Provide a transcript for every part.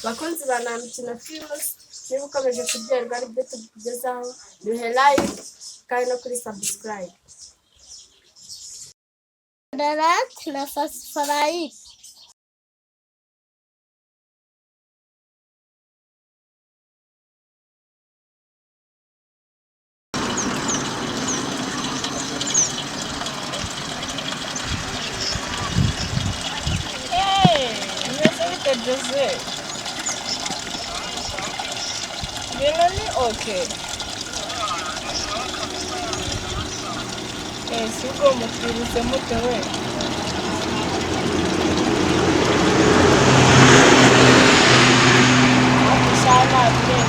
bakunzi ba Namikino Films, niba ukomeje kuryoherwa n'ibyo tukugezaho duhe like kandi no kuri subscribe na subscribe. Jose. Binoni okay. Siko mutwirutse mute we. Sana bile.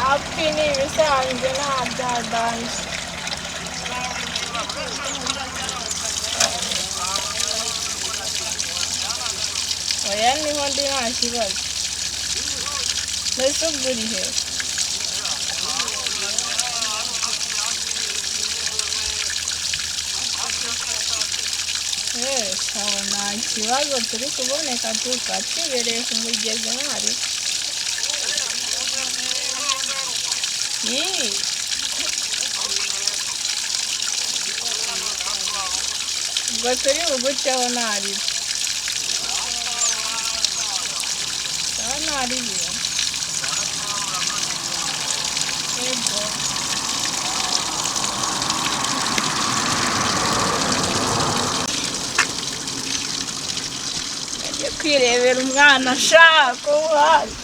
Apini bisanzwe ntabyadanze. Oya niho ndi nta kibazo. Mbese ubwo uri he? Sawa nta kibazo turi kuboneka tukacibereye ku mugezi mwari. Ubwo turi buguceho ntari. Ntari biyo. Yego. Nagiye kwirebera umwana ashaka uwari.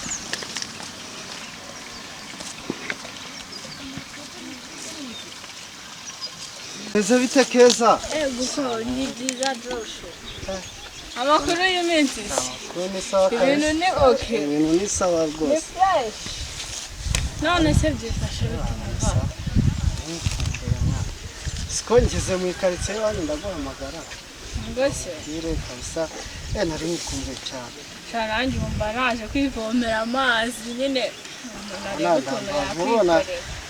Ese bite Keza? Gusa ni byiza Joshua. Amakuru y'iminsi. Ibintu ni okay. Ibintu ni sawa rwose. Ni fresh. None se byifashe bite? Siko ngeze mu ikaritsiye wanyu ndaguhamagara. Ngose. Yire kabisa. Nari nkumbuye cyane. Sharangi mba naje kwivomera amazi nyine.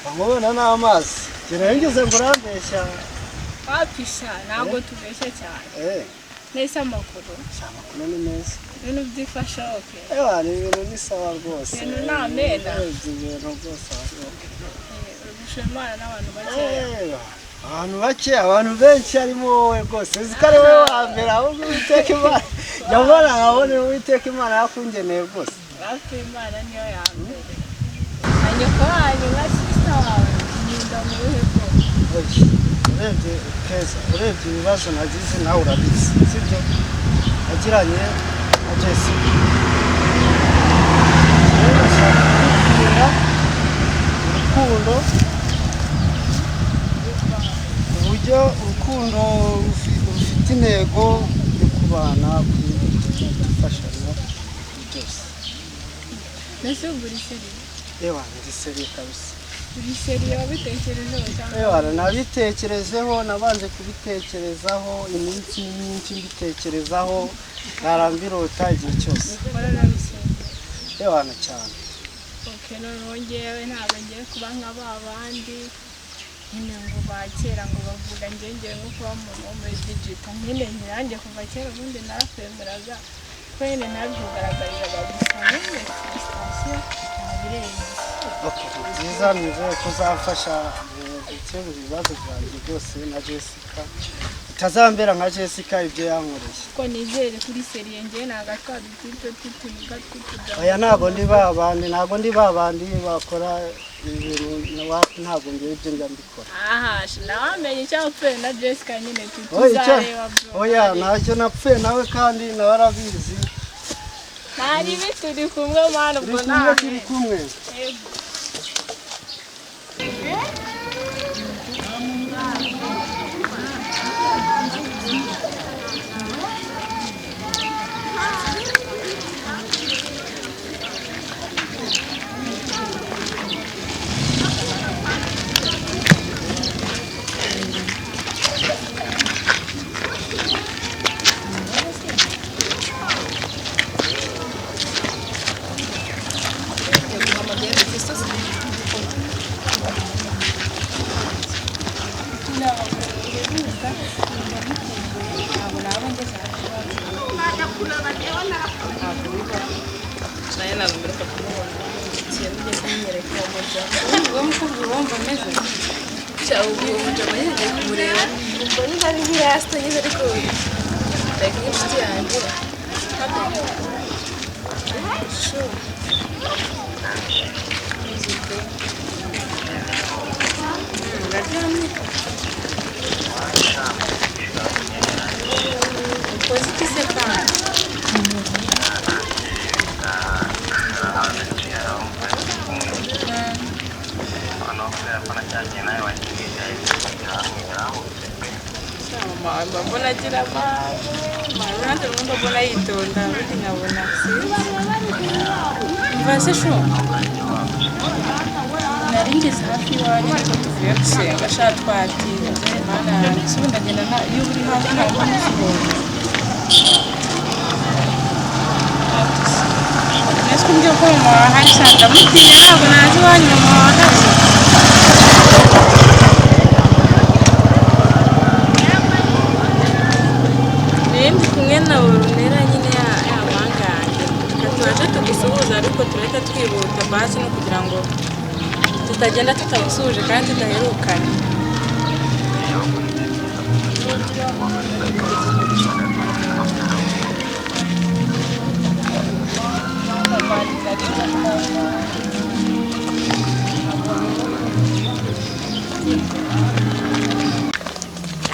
Bamubona n'amazi. Ngeze ngurambeshya. Wapisha ntabwo tubeshye cyane. Nese amakuru. Amakuru ni meza. Ibintu byifashe okay. Ni ibintu ni sawa rwose. Ibintu namena. Ibintu rwose okay. Ubushimana n'abantu bakeya. Abantu benshi harimo wowe rwose. Uzi ko ari wowe wa mbere ahubwo Uwiteka Imana. Nyamara nkabona Uwiteka Imana yakungeneye rwose. Hafi Imana niyo ya mbere. Anyoko wanyu nka sister wawe. Nyinda mu bihe bwose. Urebye Keza, urebye ibibazo nagize nawe urabizi, sibyo? Nagiranye na Jessica. Rero nshaka kukubwira urukundo, uburyo urukundo rufite intego yo kubana, gufashanya byose. Nese uri seriye? Ndi seriye kabisa. Uri seriye wabitekerejeho cyangwa? Nabitekerezeho, nabanje kubitekerezaho iminsi myinshi mbitekerezaho, narambirota igihe cyose. Cyane. Okay, none ngewe ntabwo ngiye kuba nka babandi nyine ngo bakera ngo bavuga ngiye nko kuba muri digital nyine nyirange kuva kera ubundi narakwemeraga ko nyine nabigaragariraga gusa nyine station nabirenze. Okay, byiza nizeye ko uzafasha gukemura ibibazo byanjye byose na Jessica. Utazambera nka Jessica ibyo yankoreye. Ko nizere kuri seriye ngiye nagatwa dutito tutuniga tutuda. Oya ntabwo ndi babandi bakora ibintu ntabwo ngiye ibyo njya mbikora. Nawamenye icyapfuye na Jessica nyine tutuzareba bro. Oya ntacyo napfuye nawe kandi nawe arabizi. Nari bituri kumwe mwana ubwo nawe. Turi kumwe. Yego. naye narumbireka kumubona ikintu ugiye kumwereka uwo muryango uwo mukobwa wumva ameze cyangwa uwo muryango yagiye kumureba ubwo niba ari nk'irasta nyine ariko like nk'inshuti yanjye uraryamye ukoze iki se kandi mama mbona agira amahane urumva mbona yitonda ubundi nkabona mvase sho nari ngeze hafi iwanyu ariko tuvuye gusenga sha twatinze mana yanjye ubu ndagenda iyo uri hafi ntabwo nzibona nese kumbwira ko mama wahari sha ndamutinya ntabwo nazi iwanyu mama wahari ndi kumwe nawe runera nyine y'amanganje twaje tugusuhuza ariko tureka twihuta basi no kugira ngo tutagenda tutagusuhuje kandi tudaherukana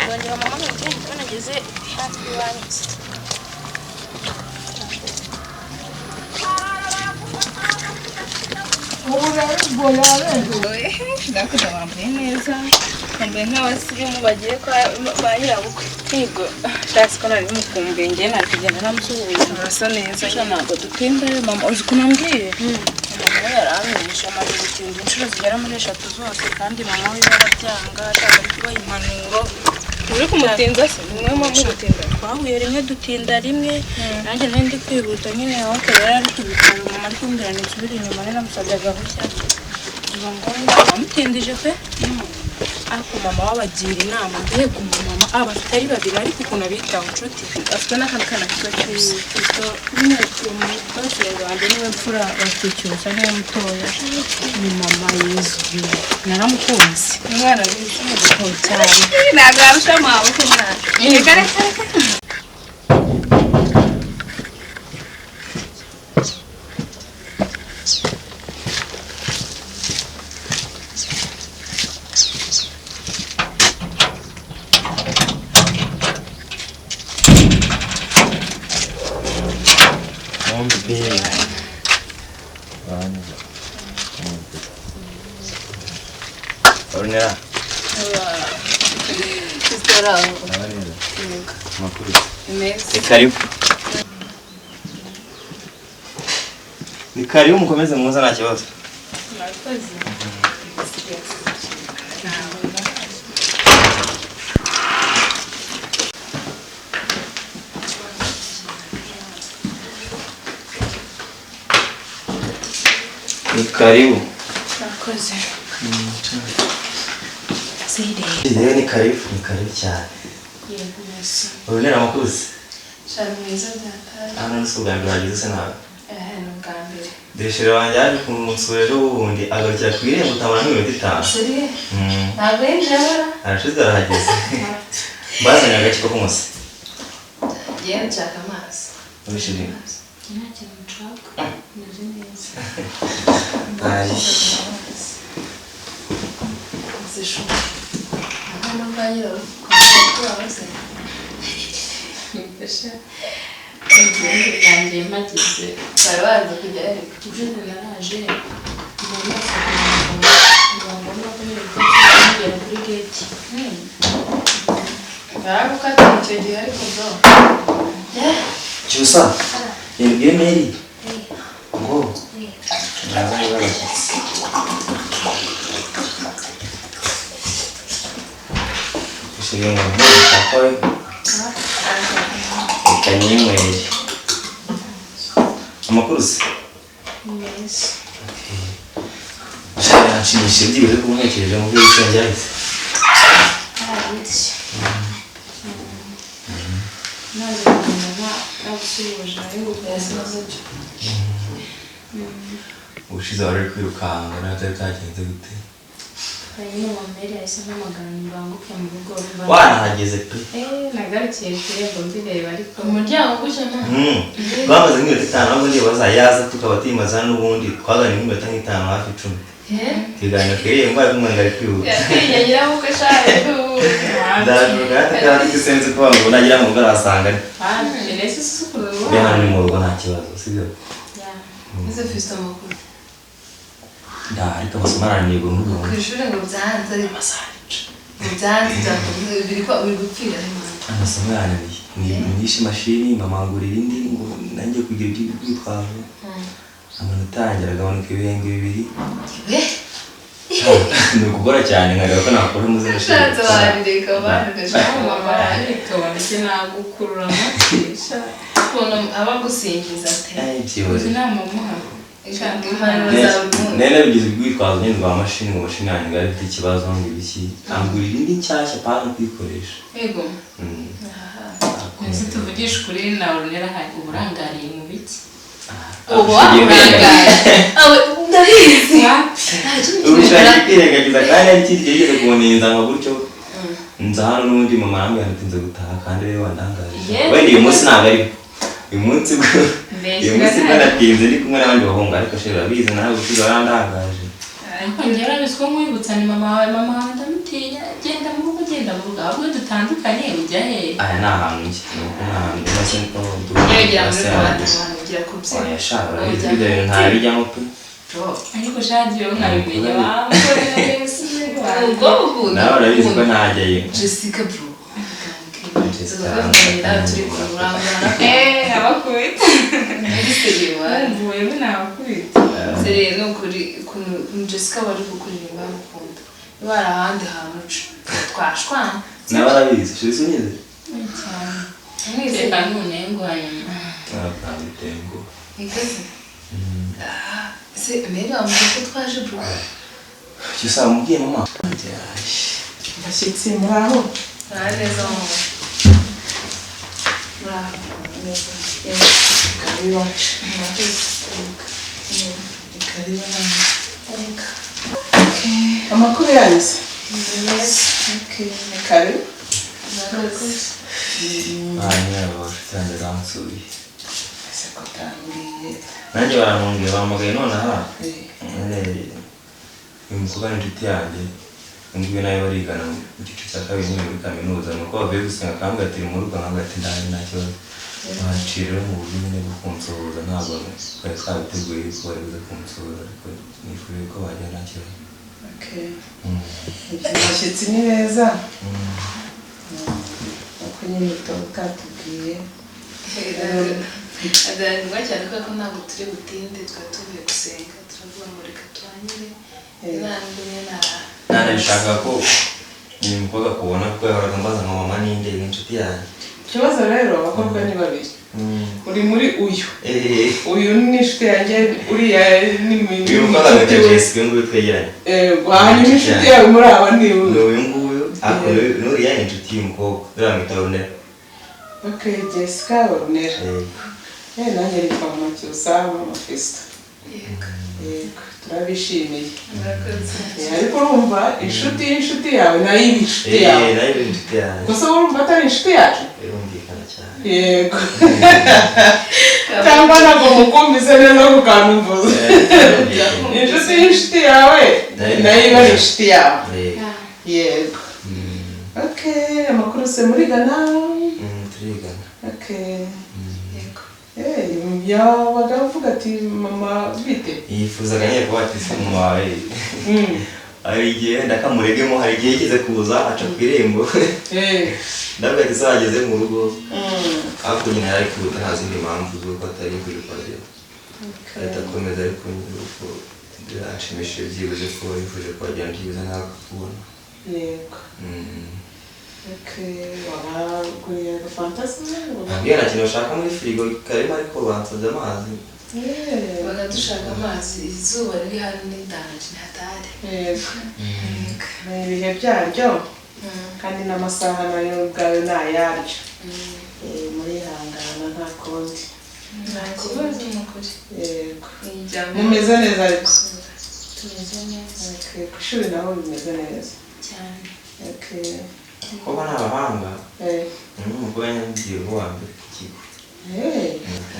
Abonye mama ngende banageze hafi iwanyu ndakuda wambaye neza wambaye nk'abasirimu bagiye ba nyirabukwe yego shasi ko nari mukumbuye njye nari kugenda namusuhuza arasa neza ntabwo dutinda mama uzi ukuntu ambwiye mama we yaramenyesha amaze gutinda inshuro zigera muri 3 zose kandi mama we yarabyanga ashaka kubaha impanuro uri kumutinza se nimwe mu gutinda twahuye rimwe dutinda rimwe nanjye nari ndi kwihuta nyine wake yari ari kubikora mama ari kumbwira nsubire inyuma nari namusabye agahushya amutindije pe ariko mama wabagira inama mbega umumama abafite ari babiri ariko ukuntu abitaho inshuti afite n'akantu kana kibakizi nyine bashyira rwanda niwe mfura bakicyusa niwe mutoya ni mama yizwi naramukunze umwana wize mu gikoro cyane ntabwo arusha amaboko umwana kare Ornera. Sister Makuru. Merci. Ni karibu mukomeze muza nta kibazo. Murakoze. Ni karibu. Murakoze. Rero ni karibu cyane. Yego merci. Ornera makuzi. Cyane mwiza byatari. Hano n'isuga mbiragize se nawe. N'ubwambere. Deshero wanjye ari ku musore wundi agarukira ku irembo utabona nk'iminota 5. Seri? Ntabwo yinjira. Arashize arahageze. Bazanye agace ko kumuse. Yego nshaka amazi. Ubishimye. Nta kintu nshaka. Nzi neza. Ari. Zisho. Hano mbayiro. Kwa wose. Nifasha. Ingendo yanjye magize. Barabanza kujya ariko uje naraje. Mbona ngomba kumenya ko ngera kuri gate. Baragukata icyo gihe ariko bro. Cyusa. Email. Ngo. Naza barashatse. Shirimo akoye. Kanyimwere. Amakuru se? Yes. Shaka nshimishe ndiwe kumwekeje mu byo cyangeze. Naje kumenya nagusuhuje ariko byose nabyo ubushize wari kwirukanga nabyo byagenze gute hanyuma mamere yahise mpamagara mbanguke mu rugo wanahageze pe nagarukiye kurembo mbireba ariko umuryango gushyamo twamaze nk'iminota 5 ahubwo ndiye bazayaza tukaba tuyimaza n'ubundi twaganye nk'iminota 5 hafi 10 kiganiro kirembo ariko umwanga ari kwihuta yagira uko ashaka ndavuga kandi gisenze ko ngo nagira mu ngara asanga nese sukuru bya ni mu rugo nta kibazo sibyo ese fista makuru ariko basomaraniye ngo n'ubu kwishuri ngo byanze ari massage byanze byakomeye biri kwa uri gupfira amasomo yananiye nishe mashini mamangurira indi ngo nanjye kugira ibyo byitwazo amanota yangira gabanuka ibihenge bibiri ni ukugora cyane nkareba ko nakora muzi nashatse warireka barigashaka mama ariko wanjye nagukurura amashisha kubona abagusingiza ate uzi nama muha nene bigize ubwitwazo nyine rwa mashini ngo mashini yanjye ngari ifite ikibazo ngo ibiki angurira indi nshyashya pana kwikoresha yego ese tuvugisha ukuri nawe runera hari uburangariye mu biki ubu waburangariye ndabizi ubushake kwirengagiza kandi ari ikindi gihe yigeze kuboninza nka gutyo nza hano n'undi mama arambwira ati nze gutaha kandi rero wandangaje wenda uyu munsi ntabwo ari uyu munsi bwanatinze ndi kumwe n'abandi bahungu ariko shira bize nawe gusiga warandangaje ariko ngera biswe mwibutsa ni mama wawe ndamutinya genda mu rugo ahubwo dutandukanye ujya he aya ni ahantu njye nuko ntahantu maze niko yegera muri rwanda ugira kubyina yashaka ibyo ntabijyamo pe ariko shagiye nkabimenya ubwo nawe urabizi ko ntajyayo Jessica bro turi kurangana abakubita mvuye binabakubita sere no kuri Jessica bari gukuririmba mukunda ibara ahandi hantu twashwana nawe urabizi shirisi unyize cyane mwese kanune ngwanya ntabwo ikaze se mbere amuko twaje bro cyusa mubwiye mama bashyitsi muraho neza amakuru yanyu se kare nanjye baramubwiye bamugaye nonaha uyu mukobwa ni inshuti yanjye nguyu nawe barigana mu gice cya kabiri nyine muri kaminuza nuko bavuye gusenga akambwira ati mu rugo nkambwira ati ndaje nta kibazo bacira mu buryo nyine bwo kunsuhuza ntabwo twari twabiteguye ko bari buze kunsuhuza ariko nifuje ko bajya nta kibazo abashyitsi ni beza uko nyine utatubwiye aganirwa cyane ko ntabwo turi butinde twatuvuye gusenga turavuga ngo reka tuhanyure nanabishaka ko uyu mukobwa kubona ko yahoraga mbaza nka mama ninde n'inshuti yanjye ikibazo rero abakobwa ni babiri uri muri uyu ni inshuti yanjye uriya ni uyu mukobwa witwa Jessica nguyu twegeranye hanyuma inshuti yawe muri aba ni uyu nguyu n'uriya ni inshuti y'umukobwa uramwita Runera Jessica Runera nanjye nitwa Mama Cyusa Mama Festa yego turabishimiye ariko urumva inshuti yawe nayo iba inshuti yawe nayo iba inshuti yawe gusa urumva atari inshuti yacu birumvikana cyane yego cyangwa ntabwo mukumvise neza kukanumvuza inshuti yawe nayo iba ari inshuti yawe yego amakuru se murigana turigana yabaga avuga ati mama bite yifuzaga nyine kuba ati se mama wawe hari igihe wenda kamuregemo hari igihe yigeze kuza aca ku irembo ndavuga ati se wageze mu rugo ariko nyine yari kwihuta nta zindi mpamvu z'uko atari kwirukwayo ahita akomeza ariko uko birashimishije byibuze ko yifuje kuhagera byibuze nawe akakubona yego wabaguriye agafantasi nabwiye nta kintu bashaka muri firigo karimo ariko bansabye amazi baga dushaka amazi izuba riri hano n'indanje ntatari yego ni ibihe byaryo kandi n'amasaha nayo ubwayo ni ayaryo muri hangana kundi. nta kibazo ni ukuri. Yego. Imiryango Mumeze neza ariko. tumeze neza Okay, ku ishuri naho bimeze neza. cyane. Okay. kuba nta bahanga Eh. umukobwa nyamugiye wa mbere ku kigo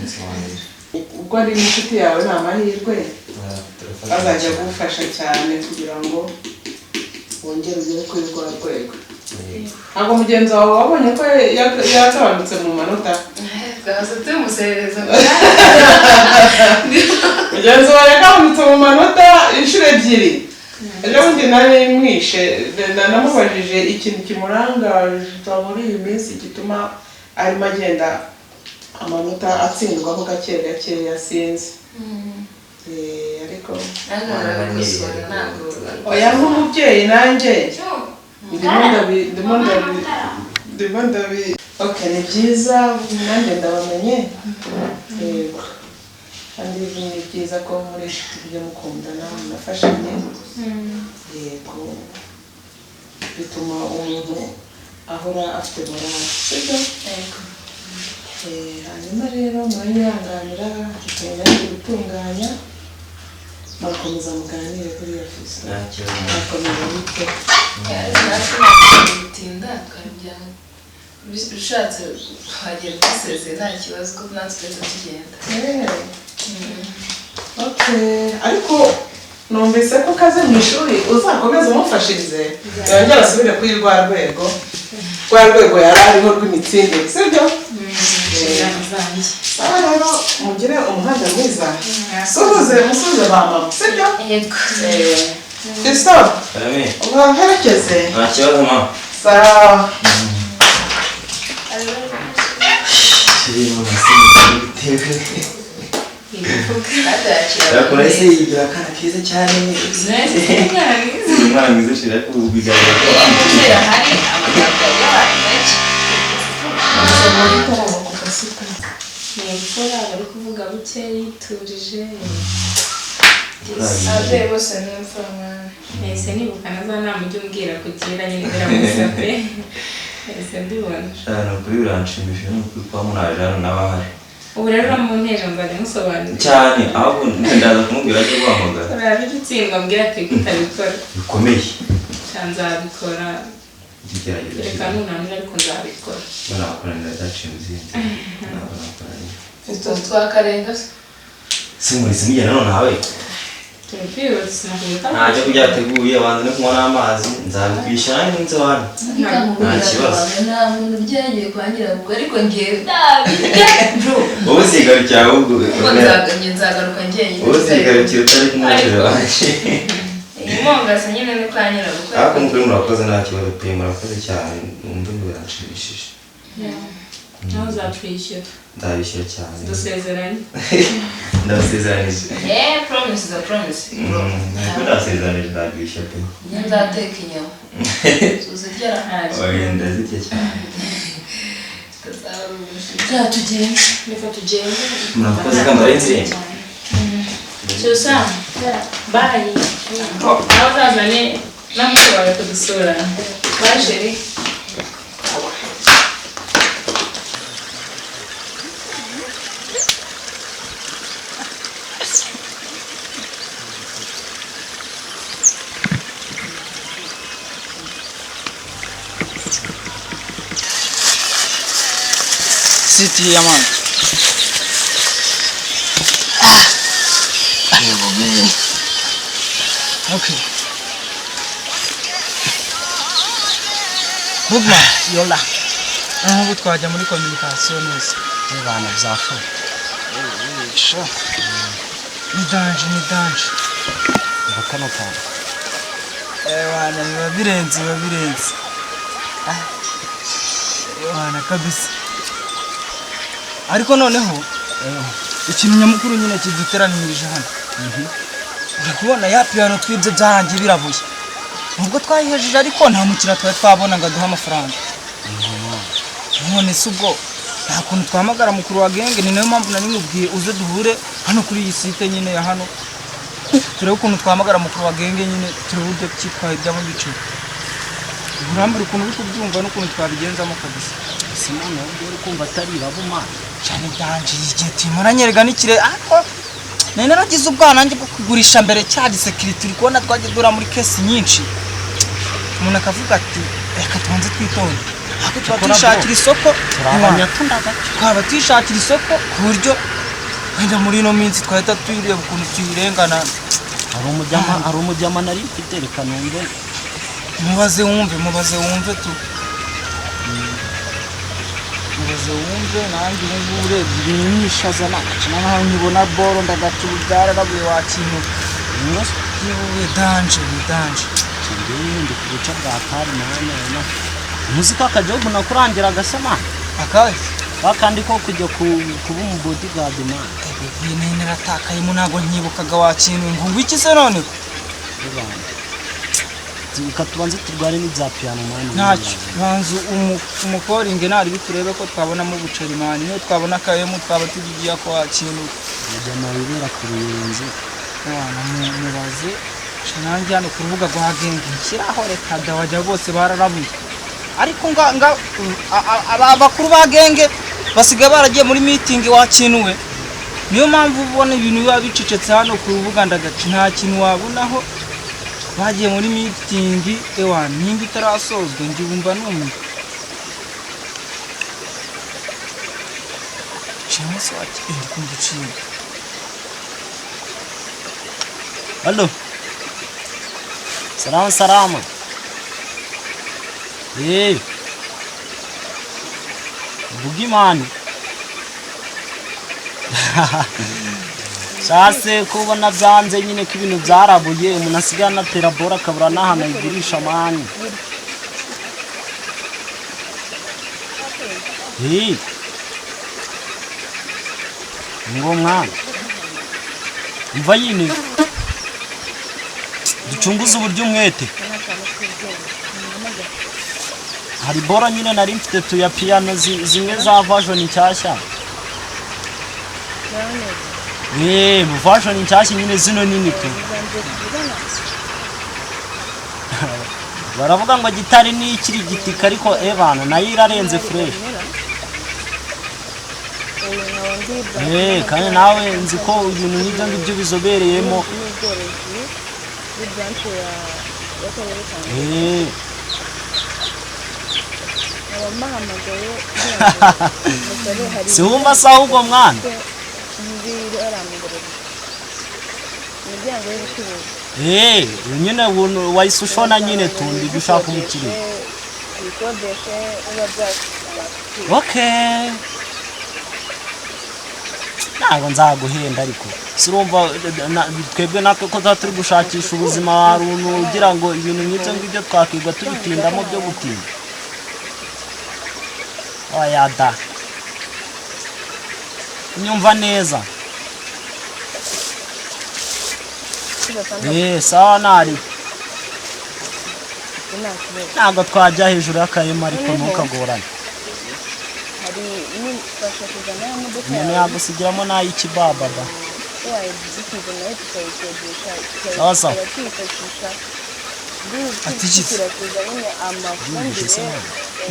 nsobanurira ubwo ari inshuti yawe ni amahirwe azajya kugufasha cyane kugira ngo wongere ugere kuri rwa rwego. Ntabwo mugenzi wawe wabonye ko yagabanutse mu manota? Twahise tumuserereza mugenzi wawe yagabanutse mu manota inshuro ebyiri. Ejo bundi nari mwishe namubajije ikintu kimurangaza muri iyi minsi gituma arimo agenda amanota atsindwaho gake gake yasinze. Ariko oya nk'umubyeyi nanjye ndimo ndabi okay ni byiza nanjye ndabamenye. Yego kandi ni byiza ko muri ibyo mukundana munafashanye. Yego bituma umuntu ahora afite morale sibyo. Hanyuma rero mwanyihanganira tukagerageza gutunganya mukomeza muganire kuri iyo fisi. Mukomeza bite bitinda twabijyana bishatse twagera duseze nta kibazo ko natwe tugenda. Okay ariko numvise ko kaze mu ishuri uzakomeza umufashirize yongera asubire kuri rwa rwego yari ariho rw'imitsindire sibyo. Rero mugire umuhanda mwiza musubize ba mama sibyo. Christophe ubaherekeze. nta kibazo mama. Sawa. Yakora ese yigira akana keza cyane. Umwana mwiza shira ko bigaragara ko amutera hari amagambo y'abantu benshi. Nimfura bari kuvuga buke yiturije. Ababyeyi bose nimfura mwana. Ese nibuka naza namujye umbwira kugira nyine biramusabye. Ese mbibona. Shana kuri uranshimisha nuko kwa munaje hano nabahari. Ubu rero mu ntero mbaga musobanura cyane ahubwo ndaza kumubwira cyo guhamagara. Uraje utsindwa mbwira ati kutabikora. Bikomeye. Nzabikora. Igerageza. Reka nunamira ariko nzabikora. Barakora ndazacimze. Twakarenga Simurize mujyana none nawe. Turapiyose nakubuka. Ntajya kujyateguye abantu no kunywa n'amazi nzabikwishyura n'inzu hano. Nta kibazo. Nta muntu byagiye kwangira ubwo ariko ngiye ndabirya. Wowe sigarukira ahubwo. Nzagaruka njyenyine. Wowe sigarukira utari kumwakira waje. Imongasa nyine ni kwanyira ubwo. Ariko mukuru murakoze nta kibazo pe murakoze cyane numva biranshimishije. Naho uzatwishyura. Ndabishyura cyane. Dusezeranye. Ndabasezeranyije. Promise is a promise. Ndabasezeranyije ndabishyura pe. Nzateka inyama. Tuzigera haje. Oya ndazitya cyane. Tugende. Reka tugende. Murakoze kambaye nzi. Cyusa. Bye. Naho uzazane n'amusore wawe kudusura. Bye chérie. City ya man. Okay. Bugma yola. Ubu twajya muri communication neza. Ibana byafu. Sho. Ni danje. Bakana kana. Bana biba birenze. Bana kabisa. Ariko noneho ikintu nyamukuru nyine kiduteranirije hano. Uri kubona ya piano twibye byarangiye birabuye. Nubwo twayihejeje ariko nta mukira twabona ngo aduhe amafaranga. None se ubwo nta kuntu twamagara mukuru wa genge ni nayo mpamvu namubwiye uze duhure hano kuri iyi site nyine ya hano. Turebe ukuntu twamagara mukuru wa genge nyine turebe cyitwaye byamo biciro. urambira ukuntu uri kubyumva n'ukuntu twabigenzamo kabisa sinone ubwo uri kumva atari irabumana cyane danje igihe timuranyerega n'ikire ariko nari naragize ubwana nanjye bwo kugurisha mbere cya security uri kubona twagiye dura muri kesi nyinshi umuntu akavuga ati reka tubanze twitonde ako twatishakira isoko twaba twishakira isoko ku buryo wenda muri ino minsi twahita tuyireba ukuntu tuyirengana hari umujyama nari mfite reka numve mubaze wumve tu mubaze wumve nanjye ubu ngubu urebye ibintu nishaza nakacana nkaho nkibona boro ndagaca ububyara nabuye wakintu yewe danje ndi ku buca bwa kari mahane umuziki w'akagihugu nakurangira agasema akahe bakandi ko kujya kuba umubodyguard man ibintu naratakayemo ntabwo nkibukaga wakintu ngo iki se none tubanze turware n'ibya piano man ntacyo banzu umukoringe nari biturebe ko twabonamo ubuceri man niyo twabona akayemo twaba tugiye ko wakintu mujyana wibera ku ruyenzi mubaze nanjye hano ku rubuga rwa genge nshyiraho reka dawajya bose bararabuye ariko abakuru ba genge basigaye baragiye muri meeting wakinuwe niyo mpamvu ubona ibintu biba bicecetse hano ku rubuga ndagaca nta kintu wabonaho bagiye muri meeting ewa nimba itarasozwe njye bumva numwe cyangwa se ndi kumva uciye Halo Salama Bugimani Sase kubona byanze nyine ko ibintu byarabuye umuntu asigaye anatera bora akabura n'ahantu ayigurisha mani ngo mwana umva yine ducunguze uburyo umwete hari bora nyine nari mfite tuya piano zimwe za version nshyashya mu version nshyashya nyine zino nini tu baravuga ngo gitari ni ikiri gitika ariko ebana nayo irarenze fresh kandi nawe nzi ko ibintu nk'ibyo ngibyo bizobereyemo si wumva se ahubwo mwana nyine wahise ushona nyine tundi dushaka umukiriya okay ntabwo nzaguhenda ariko surumva twebwe natwe ko turi gushakisha ubuzima haruntu ugira ngo ibintu nk'ibyo ngibyo twakwiga tubitindamo byo gutinda oyada nyumva neza sawa nari ntabwo twajya hejuru y'akayema ariko ntukagorane umuntu yagusigiramo n'ay'ikibababa sawa sawa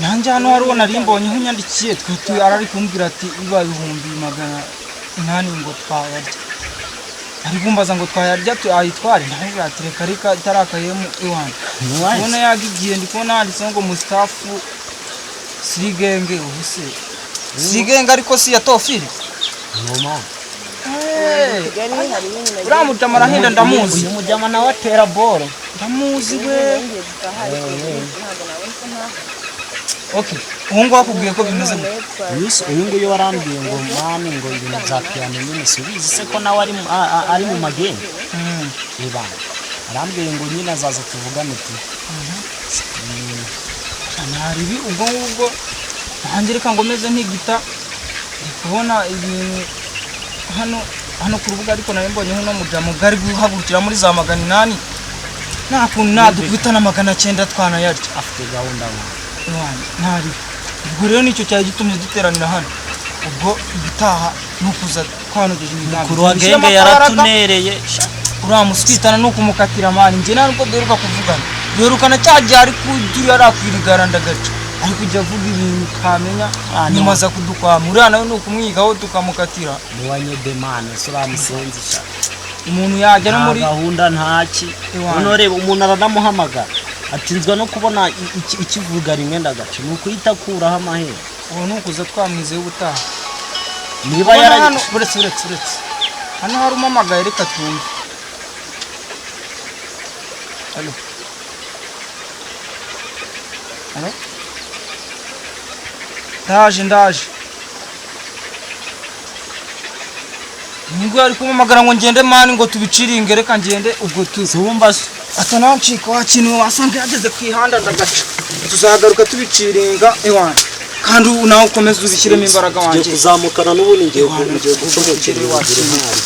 nanjye hano hari uwo nari mbonyeho unyandikiye twe arari kumbwira ati biba 800 ngo twayarya ari kumbaza ngo twayarya ayitware ndavuga ati reka itarakayemo iwanjye ubona yagigiye ndi kubona handitseho ngo Mustafa Sirigenge ubuse Sirigenge ariko si ya Tofili ngoma uriya mujama arahinda ndamuzi uyu mujama nawe atera boro ndamuzi we okay ubu ngubu akubwiye ko bimeze uyu nguyu warambwiye ngo mani ngo ibintu bya piano nyine subizi se ko nawe ari mu mageni reba arambwiye ngo nyine azaza tuvugane tu naribi ubwo ngubwo nanjye reka ngo meze nk'igita ndi kubona ibintu hano ku rubuga ariko nari mbonyeho no mujama bwari guhagurukira muri za 800 nta kuntu nadukubita na 900 twanayarya afite gahunda ntari ubwo rero nicyo cyari gitumye duteranira hano ubwo ibitaha nukuza twanogeje imigambi kuri wa genge yaratunereye uramuswitana no kumukatira mani nje ntabwo duheruka kuvugana Birukana cyagiye ari kujya arakwirigara ndagaca ari kujya avuga ibintu kamenya nyuma za kudukwamura nawe no kumwigaho tukamukatira ni wanyedemane sura musenzisha umuntu yajya no muri gahunda ntaki none reba umuntu aranamuhamagara atinzwa no kubona ikivuga rimwe ndagaca nuko yitakuraho amahera uwo nukuza twamwizeye ubutaha niba yara uretse hano hari umamagaye reka tumve Allo ndaje nibwo ari kumamagara ngo ngende mani ngo tubiciringe reka ngende ubwo tuzumba atanancika wakintu wasanga yageze kwihanda ndagaca tuzagaruka tubiciringa ewana kandi nawe ukomeza ubishyiremo imbaraga wanje kuzamukana n'ubundi ngiye gushobokera wacu ntari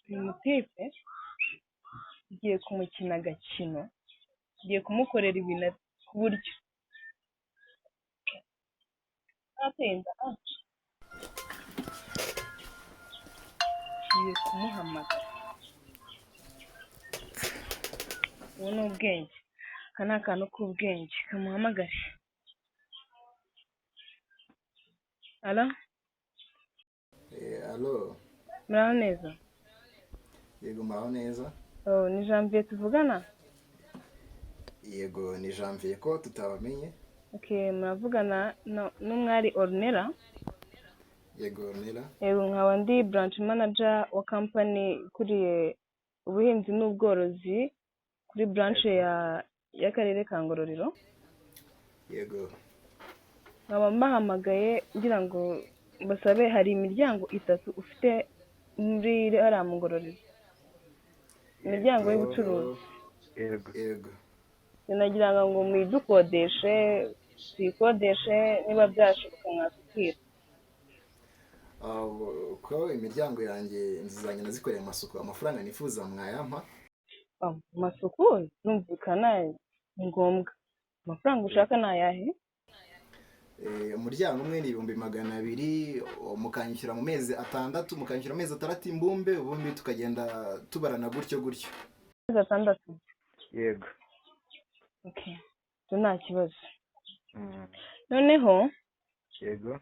umutipe ugiye kumukina agakino ugiye kumukorera ibintu ku buryo atenda ugiye kumuhamagara ubu ni ubwenge aka ni akantu k'ubwenge kamuhamagare alo muraho neza yego muraho neza ni Janvier tuvugana yego ni Janvier ko tutabamenye muravugana n'umwari Ornella yego Ornella yego nkaba ndi branch manager wa company ikuriye ubuhinzi n'ubworozi kuri branch y'akarere ka Ngororero yego nkaba mbahamagaye ngira ngo basabe hari imiryango 3 ufite muri hariya mu Ngororero imiryango y'ubucuruzi yego sinagira ngo mwidukodeshe tuyikodeshe niba byashoboka mwatubwira ko imiryango yanjye nzizanye nazikoreye amasuku amafaranga nifuza mwayampa amasuku numvikana ni ngombwa amafaranga ushaka ni ayahe umuryango umwe ni 200,000 mukanyishyura mu mezi 6 mukanyishyura amezi 6 imbumbe ubundi tukagenda tubarana gutyo amezi 6 yego nta kibazo noneho yego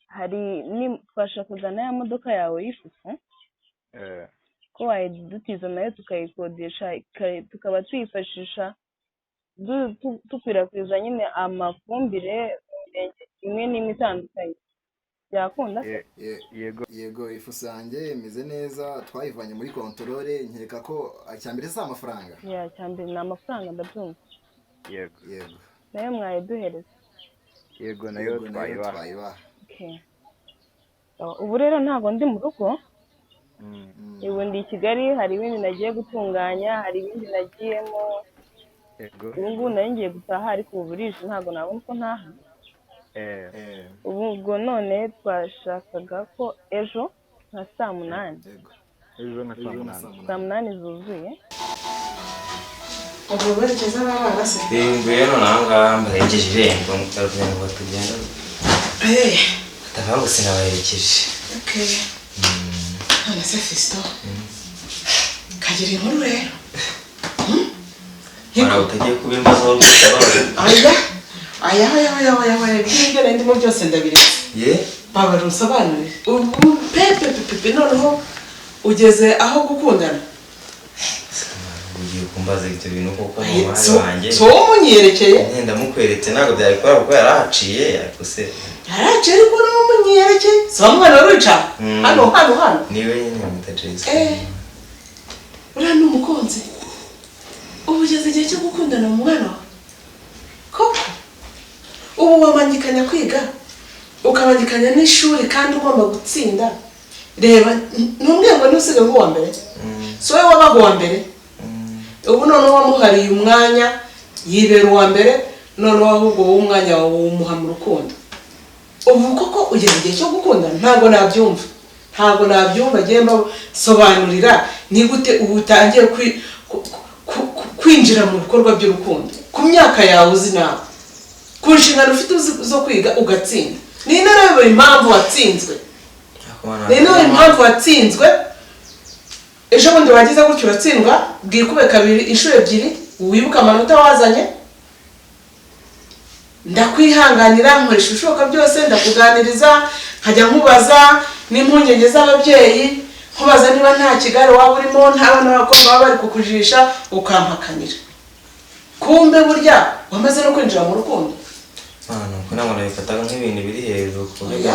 hari twasha kuzana ya modoka yawe y'ifuso ko wayidutiza nayo tukayikodesha tukaba tuyifashisha dukwirakwiza nyine amafumbire imwe n'imwe itandukanye byakunda yego ifuso yanjye imeze neza twayivanye muri controle nkeka ko cyambere za amafaranga cyambere ni amafaranga ndabyumva yego nayo mwayiduhereza yego nayo twayibaha ubu rero ntabwo ndi mu rugo ubu ndi i Kigali hari ibindi nagiye gutunganya hari ibindi nagiyemo ubu ngubu nari ngiye gutaha ariko ubu burije ntabwo nabona uko ntaha ubwo none twashakaga ko ejo nka saa 8 saa 8 zuzuye ubwo berekeza n'abana se ngwino nangaha mbaherekeje irembo kugira ngo tugende atavuga sinabaherekeje none se Fisto kagira inkuru rero Mara utagiye kubimbaza aho aya ibyo ndimo byose ndabiretse baba rusobanurire ubu pepe noneho ugeze aho gukundana ugiye kumbaza ibyo bintu koko mu mwana wanjye so munyerekeye ndamukweretse ntabwo byabikora kuko yarahaciye ariko se yaraciye ariko no munyerekeye so mwana ruca hano niwe nyine mutajenze uriya ni umukunzi ubu ugeze igihe cyo gukundana mu mwana wawe koko ubu wamanyikanya kwiga ukabanyikanya n'ishuri kandi ugomba gutsinda reba n'umwengo ntusiga nk'uwa mbere so wowe wabaga uwa mbere ubu noneho wamuhariye umwanya yibera uwa mbere noneho ahubwo wowe umwanya wawe umuha mu rukundo ubu koko ugeze igihe cyo gukundana ntabwo nabyumva agenda sobanurira ni gute ubu utangiye kwinjira mu bikorwa by'urukundo ku myaka yawe uzi nawe ku nshingano ufite zo kwiga ugatsinda. Ni nawe impamvu watsinzwe. Ni nawe impamvu watsinzwe. Ejo bundi wagize gutyo uratsindwa, bwikube kabiri inshuro ebyiri, wibuka amanota wazanye. Ndakwihanganira, nkoresha ibishoboka byose, ndakuganiriza, nkajya nkubaza n'impungenge z'ababyeyi, nkubaza niba nta kigare waba urimo, nta bana b'abakobwa baba bari kukujisha, ukampakanira. Kumbe burya wamaze no kwinjira mu rukundo. Nuko ntabwo nabifataga nk'ibintu biri hejuru ku buryo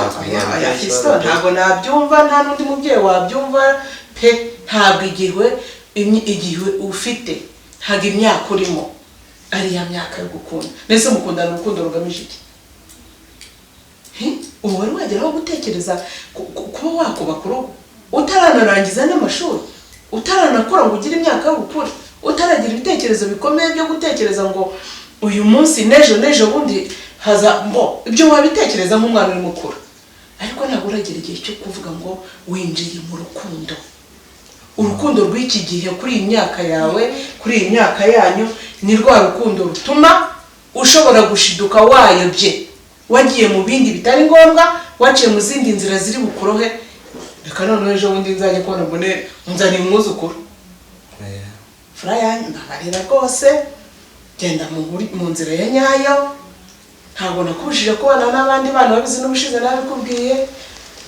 ntabwo nabyumva, nta n'undi mubyeyi wabyumva pe. Ntabwo igihe ufite, ntabwo imyaka urimo ari ya myaka yo gukunda. Nese mukundana urukundo rugamije iki? Ubu wari wageraho gutekereza kuba wakubaka urugo utaranarangiza n'amashuri, utaranakora ngo ugire imyaka y'ubukure, utaragira ibitekerezo bikomeye byo gutekereza ngo uyu munsi n'ejo bundi haza ibyo wabitekereza nk'umwana uri mukuru. Ariko ntabwo uragira igihe cyo kuvuga ngo winjiye mu rukundo. Urukundo rw'iki gihe kuri iyi myaka yawe, kuri iyi myaka yanyu, ni rwa rukundo rutuma ushobora gushiduka wayobye, wagiye mu bindi bitari ngombwa, waciye mu zindi nzira ziri bukurohe. Reka noneho ejo bundi nzajya kubona mbone unzaniye umwuzukuru. Fura yanyu mbabarira rwose, genda mu nzira ya nyayo. Ntabwo nakubujije kubana n'abandi bana babizi n'ubushize nabikubwiye.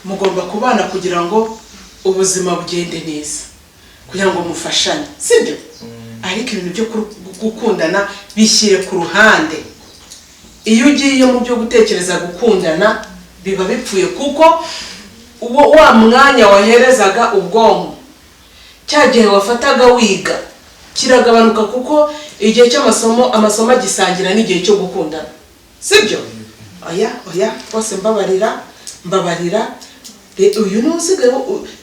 Mugomba kubana kugira ngo ubuzima bugende neza, kugira ngo mufashanye, sibyo? Ariko ibintu byo gukundana bishyire ku ruhande. Iyo ugiye mu byo gutekereza gukundana biba bipfuye, kuko wa mwanya waherezaga ubwonko, cya gihe wafataga wiga, kiragabanuka, kuko igihe cy'amasomo agisangira n'igihe cyo gukundana, sibyo? Oya bose mbabarira. Uyu ni usigaye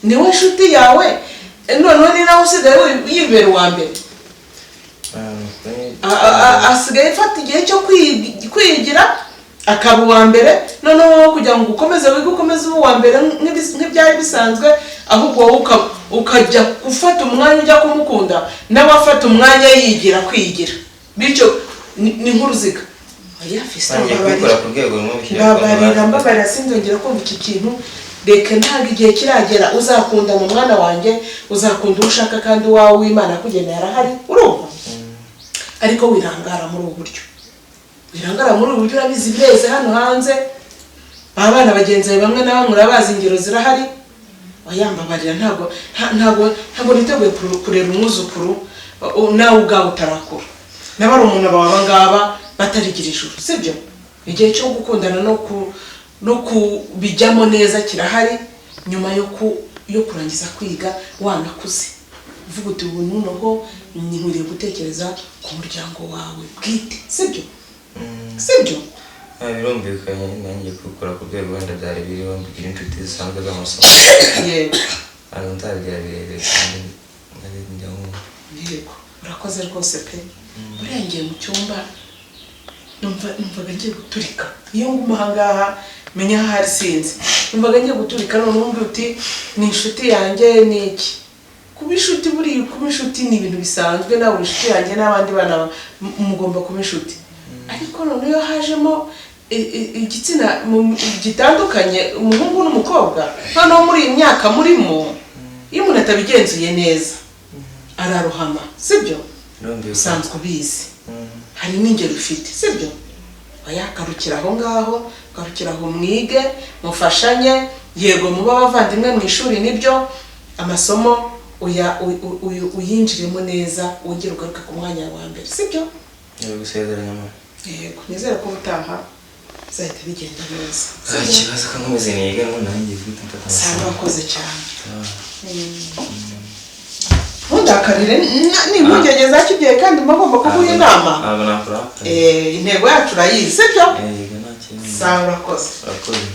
niwe nshuti yawe, noneho ni nawe usigaye yibera uwa mbere. Asigaye afata igihe cyo kwigira akaba uwa mbere, noneho kugira ngo ukomeze wige, ukomeze uba uwa mbere nk'ibyari bisanzwe, ahubwo wowe ukajya gufata umwanya ujya kumukunda, nawe afata umwanya yigira kwigira. Bityo ni nk'uruziga. Oya Fiston, mbabarira sinzongera kumva iki kintu. Reka ntabwo igihe kiragera uzakundana umwana wanjye, uzakunda ushaka kandi wawe w'Imana kugenera arahari, urumva? Ariko wirangara muri ubu buryo. Urabizi beze hano hanze, abana bagenzi bawe bamwe na bamwe urabazi, ingero zirahari. Oya mbabarira, ntabwo niteguye kurera umwuzukuru nawe ubwawe utarakura. N'abari umuntu baba ngaba batarigira ijuru, sibyo? Igihe cyo gukundana no kubijyamo neza kirahari, nyuma yo kurangiza kwiga wanakuze. Uvuga uti ubu noneho nkwiriye gutekereza ku muryango wawe bwite, sibyo? Sibyo? Birumvikanye nanjye gukora ku rwego wenda byari biriho, mbigira inshuti zisanzwe z'amasomo. Yego. Ntabwo nzabigira birebire kandi njya nkumva. Yego, urakoze rwose pe. Buriya ngiye mu cyumba numvaga ngiye guturika. Iyo nguma ahangaha menya ahari sinzi. Numvaga ngiye guturika, none umbwira uti ni inshuti yanjye ni iki? Kuba inshuti ni ibintu bisanzwe, nawe inshuti yanjye n'abandi bana mugomba kuba inshuti. Ariko none iyo hajemo igitsina gitandukanye, umuhungu n'umukobwa, noneho muri iyi myaka murimo, iyo umuntu atabigenzuye neza araruhama, sibyo? Usanzwe ubizi. Hari n'ingero ufite, sibyo? Oya garukira aho ngaho, garukira aho mwige, mufashanye. Yego muba abavandimwe mu ishuri, nibyo amasomo uyinjiremo neza, wongera ugaruka ku mwanya wa mbere, sibyo? Gusezeranya mama. Yego, nizera ko utaha zahita bigenda neza. Ikibazo ko nkomeze niga ngo nanjye guhita mfata amasomo. Sanga wakoze cyane. Ntundakarire, ni impungenge zakibyaye kandi mugomba kuguha inama. Ntabwo nakora. Intego yacu urayizi, sibyo? Yego nta kintu. Sanga urakoze. Urakoze.